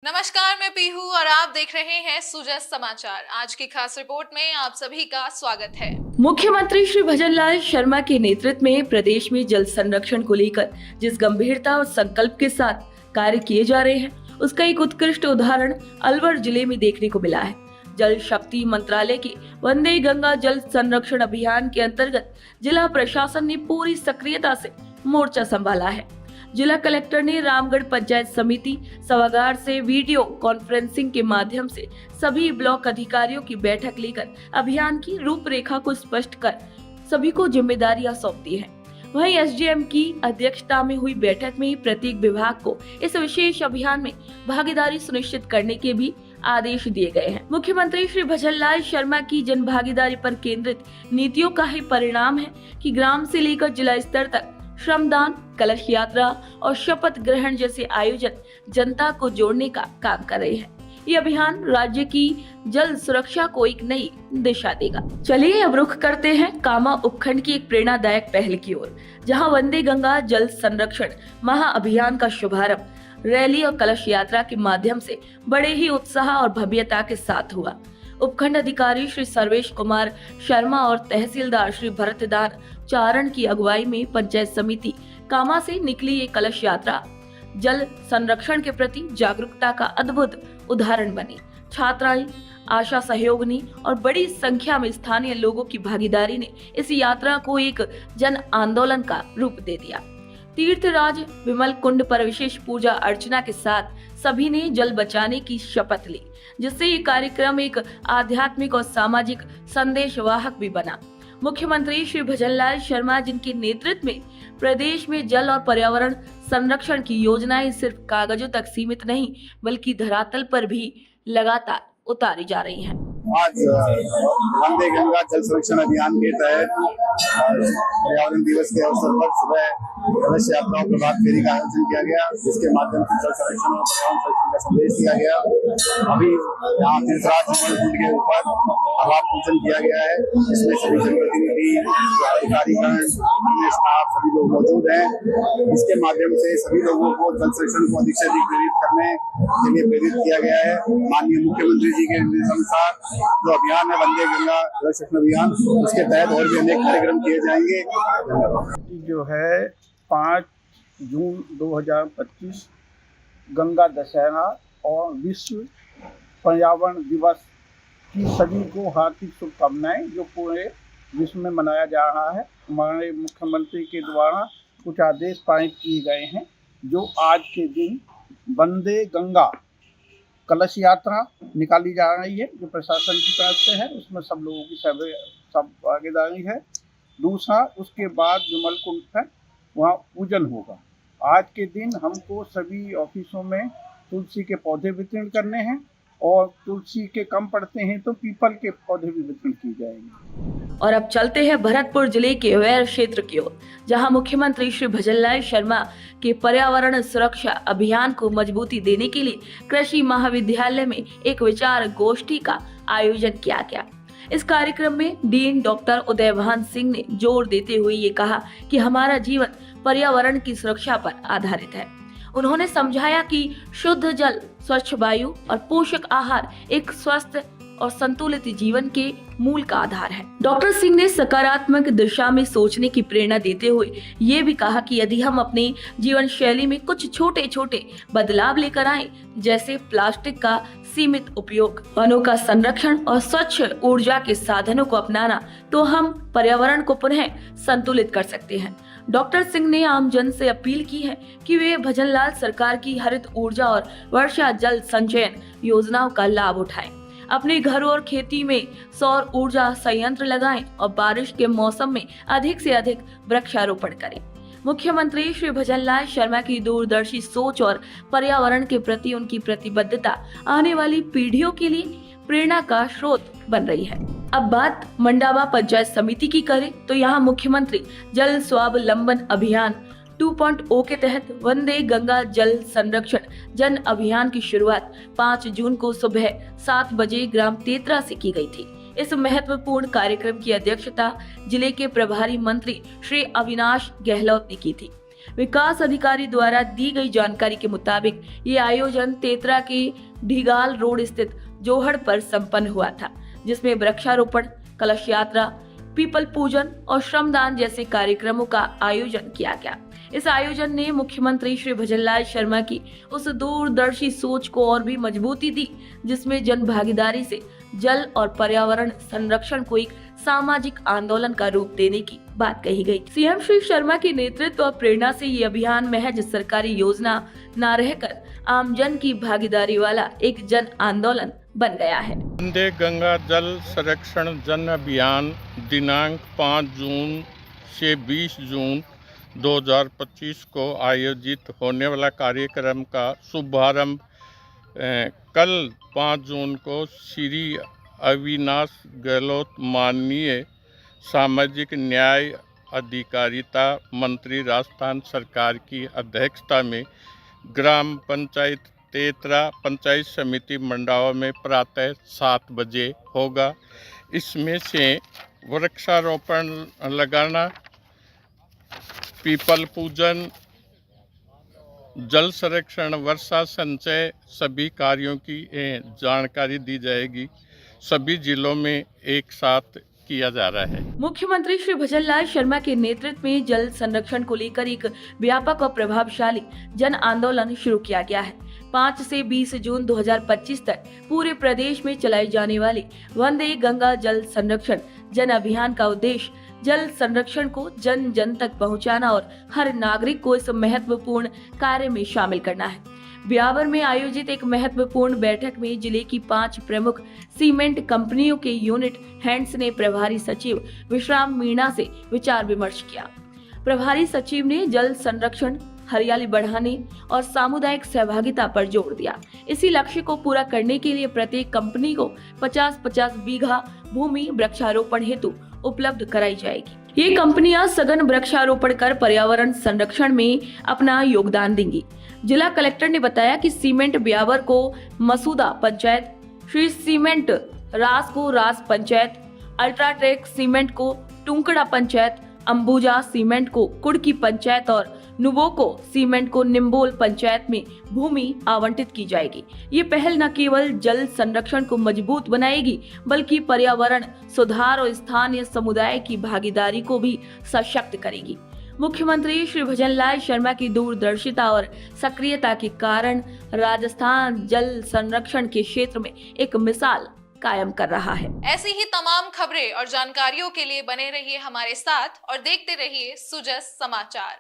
नमस्कार, मैं पीहू और आप देख रहे हैं सुजय समाचार। आज की खास रिपोर्ट में आप सभी का स्वागत है। मुख्यमंत्री श्री भजनलाल शर्मा के नेतृत्व में प्रदेश में जल संरक्षण को लेकर जिस गंभीरता और संकल्प के साथ कार्य किए जा रहे हैं, उसका एक उत्कृष्ट उदाहरण अलवर जिले में देखने को मिला है। जल शक्ति मंत्रालय के वंदे गंगा जल संरक्षण अभियान के अंतर्गत जिला प्रशासन ने पूरी सक्रियता से मोर्चा संभाला है। जिला कलेक्टर ने रामगढ़ पंचायत समिति सभागार से वीडियो कॉन्फ्रेंसिंग के माध्यम से सभी ब्लॉक अधिकारियों की बैठक लेकर अभियान की रूपरेखा को स्पष्ट कर सभी को जिम्मेदारियां सौंपती हैं। वहीं एसडीएम की अध्यक्षता में हुई बैठक में प्रत्येक विभाग को इस विशेष अभियान में भागीदारी सुनिश्चित करने के भी आदेश दिए गए हैं। मुख्यमंत्री श्री भजनलाल शर्मा की जन भागीदारी पर केंद्रित नीतियों का ही परिणाम है कि ग्राम से लेकर जिला स्तर तक श्रमदान, कलश यात्रा और शपथ ग्रहण जैसे आयोजन जनता को जोड़ने का काम कर रहे हैं। ये अभियान राज्य की जल सुरक्षा को एक नई दिशा देगा। चलिए अब रुख करते हैं कामा उपखंड की एक प्रेरणादायक पहल की ओर, जहां वंदे गंगा जल संरक्षण महाअभियान का शुभारंभ रैली और कलश यात्रा के माध्यम से बड़े ही उत्साह और भव्यता के साथ हुआ। उपखंड अधिकारी श्री सर्वेश कुमार शर्मा और तहसीलदार श्री भरतदान चारण की अगुवाई में पंचायत समिति कामा से निकली ये कलश यात्रा जल संरक्षण के प्रति जागरूकता का अद्भुत उदाहरण बनी। छात्राएं, आशा सहयोगिनी और बड़ी संख्या में स्थानीय लोगों की भागीदारी ने इस यात्रा को एक जन आंदोलन का रूप दे दिया। तीर्थराज विमल कुंड पर विशेष पूजा अर्चना के साथ सभी ने जल बचाने की शपथ ली, जिससे ये कार्यक्रम एक आध्यात्मिक और सामाजिक संदेशवाहक भी बना। मुख्यमंत्री श्री भजनलाल शर्मा, जिनके नेतृत्व में प्रदेश में जल और पर्यावरण संरक्षण की योजनाएं सिर्फ कागजों तक सीमित नहीं बल्कि धरातल पर भी लगातार उतारी जा रही हैं। आज वंदे गंगा जल संरक्षण अभियान के तहत पर्यावरण दिवस के अवसर पर सुबह कलश यात्रा और प्रभात फेरी का आयोजन किया गया, जिसके माध्यम से जल संरक्षण और पर्यावरण संरक्षण का संदेश दिया गया। अभी यहाँ तीर्थराज विमल कुंड के ऊपर आभार पूजन किया गया है, जिसमें सभी जनप्रतिनिधि, अधिकारीगण, अन्य स्टाफ सभी लोग मौजूद हैं। इसके माध्यम से सभी लोगों को जल संरक्षण को अधिक से अधिक प्रेरित करने के लिए प्रेरित किया गया है। माननीय मुख्यमंत्री जी के निर्देशानुसार जो अभियान है वंदे गंगा जल संरक्षण अभियान, उसके तहत और भी अनेक कार्यक्रम किए जाएंगे। जो है 5 जून 2025 गंगा दशहरा और विश्व पर्यावरण दिवस की सभी को हार्दिक शुभकामनाएं, जो पूरे विश्व में मनाया जा रहा है। हमारे मुख्यमंत्री के द्वारा कुछ आदेश पारित किए गए हैं, जो आज के दिन वंदे गंगा कलश यात्रा निकाली जा रही है, जो प्रशासन की तरफ से है, उसमें सब लोगों की सब भागीदारी है। दूसरा, उसके बाद विमल कुंड पर वहाँ पूजन होगा। आज के दिन हमको सभी ऑफिसों में तुलसी के पौधे वितरण करने हैं, और तुलसी के कम पड़ते हैं तो पीपल के पौधे भी वितरण किए जाएंगे। और अब चलते हैं भरतपुर जिले के वैर क्षेत्र की ओर, जहां मुख्यमंत्री श्री भजनलाल शर्मा के पर्यावरण सुरक्षा अभियान को मजबूती देने के लिए कृषि महाविद्यालय में एक विचार गोष्ठी का आयोजन किया गया। इस कार्यक्रम में डीन डॉक्टर उदयभान सिंह ने जोर देते हुए ये कहा कि हमारा जीवन पर्यावरण की सुरक्षा पर आधारित है। उन्होंने समझाया कि शुद्ध जल, स्वच्छ वायु और पोषक आहार एक स्वस्थ और संतुलित जीवन के मूल का आधार है। डॉक्टर सिंह ने सकारात्मक दिशा में सोचने की प्रेरणा देते हुए ये भी कहा कि यदि हम अपने जीवन शैली में कुछ छोटे छोटे बदलाव लेकर आए, जैसे प्लास्टिक का सीमित उपयोग, वनों का संरक्षण और स्वच्छ ऊर्जा के साधनों को अपनाना, तो हम पर्यावरण को पुनः संतुलित कर सकते हैं। डॉक्टर सिंह ने आम जन से अपील की है कि वे भजनलाल सरकार की हरित ऊर्जा और वर्षा जल संचयन योजनाओं का लाभ उठाएं, अपने घरों और खेती में सौर ऊर्जा संयंत्र लगाएं और बारिश के मौसम में अधिक से अधिक वृक्षारोपण करें। मुख्यमंत्री श्री भजनलाल शर्मा की दूरदर्शी सोच और पर्यावरण के प्रति उनकी प्रतिबद्धता आने वाली पीढ़ियों के लिए प्रेरणा का स्रोत बन रही है। अब बात मंडावा पंचायत समिति की करें तो यहाँ मुख्यमंत्री जल स्वावलंबन अभियान 2.0 के तहत वंदे गंगा जल संरक्षण जन अभियान की शुरुआत 5 जून को सुबह 7 बजे ग्राम तेतरा से की गई थी। इस महत्वपूर्ण कार्यक्रम की अध्यक्षता जिले के प्रभारी मंत्री श्री अविनाश गहलोत ने की थी। विकास अधिकारी द्वारा दी गई जानकारी के मुताबिक ये आयोजन तेतरा के ढिगाल रोड स्थित जोहड़ पर संपन्न हुआ था, जिसमें वृक्षारोपण, कलश यात्रा, पीपल पूजन और श्रमदान जैसे कार्यक्रमों का आयोजन किया गया। इस आयोजन ने मुख्यमंत्री श्री भजनलाल शर्मा की उस दूरदर्शी सोच को और भी मजबूती दी, जिसमें जन भागीदारी से जल और पर्यावरण संरक्षण को एक सामाजिक आंदोलन का रूप देने की बात कही गई। सीएम श्री शर्मा के नेतृत्व और प्रेरणा से ये अभियान महज सरकारी योजना न रहकर आमजन की भागीदारी वाला एक जन आंदोलन बन गया है। वंदे गंगा जल संरक्षण जन अभियान दिनांक 5 जून से 20 जून 2025 को आयोजित होने वाला कार्यक्रम का शुभारंभ कल 5 जून को श्री अविनाश गहलोत माननीय सामाजिक न्याय अधिकारिता मंत्री राजस्थान सरकार की अध्यक्षता में ग्राम पंचायत तेतरा पंचायत समिति मंडावा में प्रातः 7 बजे होगा। इसमें से वृक्षारोपण लगाना, पीपल पूजन, जल संरक्षण, वर्षा संचय सभी कार्यों की जानकारी दी जाएगी। सभी जिलों में एक साथ किया जा रहा है। मुख्यमंत्री श्री भजनलाल शर्मा के नेतृत्व में जल संरक्षण को लेकर एक व्यापक और प्रभावशाली जन आंदोलन शुरू किया गया है। 5 से 20 जून 2025 तक पूरे प्रदेश में चलाई जाने वाली वंदे गंगा जल संरक्षण जन अभियान का उद्देश्य जल संरक्षण को जन जन तक पहुंचाना और हर नागरिक को इस महत्वपूर्ण कार्य में शामिल करना है। ब्यावर में आयोजित एक महत्वपूर्ण बैठक में जिले की 5 प्रमुख सीमेंट कंपनियों के यूनिट हैंड्स ने प्रभारी सचिव विश्राम मीणा से विचार विमर्श किया। प्रभारी सचिव ने जल संरक्षण, हरियाली बढ़ाने और सामुदायिक सहभागिता पर जोर दिया। इसी लक्ष्य को पूरा करने के लिए प्रत्येक कंपनी को 50-50 बीघा भूमि वृक्षारोपण हेतु उपलब्ध कराई जाएगी। ये कंपनियां सघन वृक्षारोपण कर पर्यावरण संरक्षण में अपना योगदान देंगी। जिला कलेक्टर ने बताया कि सीमेंट ब्यावर को मसूदा पंचायत, श्री सीमेंट रास को रास पंचायत, अल्ट्राटेक सीमेंट को टुंकड़ा पंचायत, अंबुजा सीमेंट को कुड़की पंचायत और नुबोको सीमेंट को निम्बोल पंचायत में भूमि आवंटित की जाएगी। ये पहल न केवल जल संरक्षण को मजबूत बनाएगी बल्कि पर्यावरण सुधार और स्थानीय समुदाय की भागीदारी को भी सशक्त करेगी। मुख्यमंत्री श्री भजनलाल शर्मा की दूरदर्शिता और सक्रियता के कारण राजस्थान जल संरक्षण के क्षेत्र में एक मिसाल कायम कर रहा है। ऐसी ही तमाम खबरें और जानकारियों के लिए बने रहिए हमारे साथ और देखते रहिए सुजस समाचार।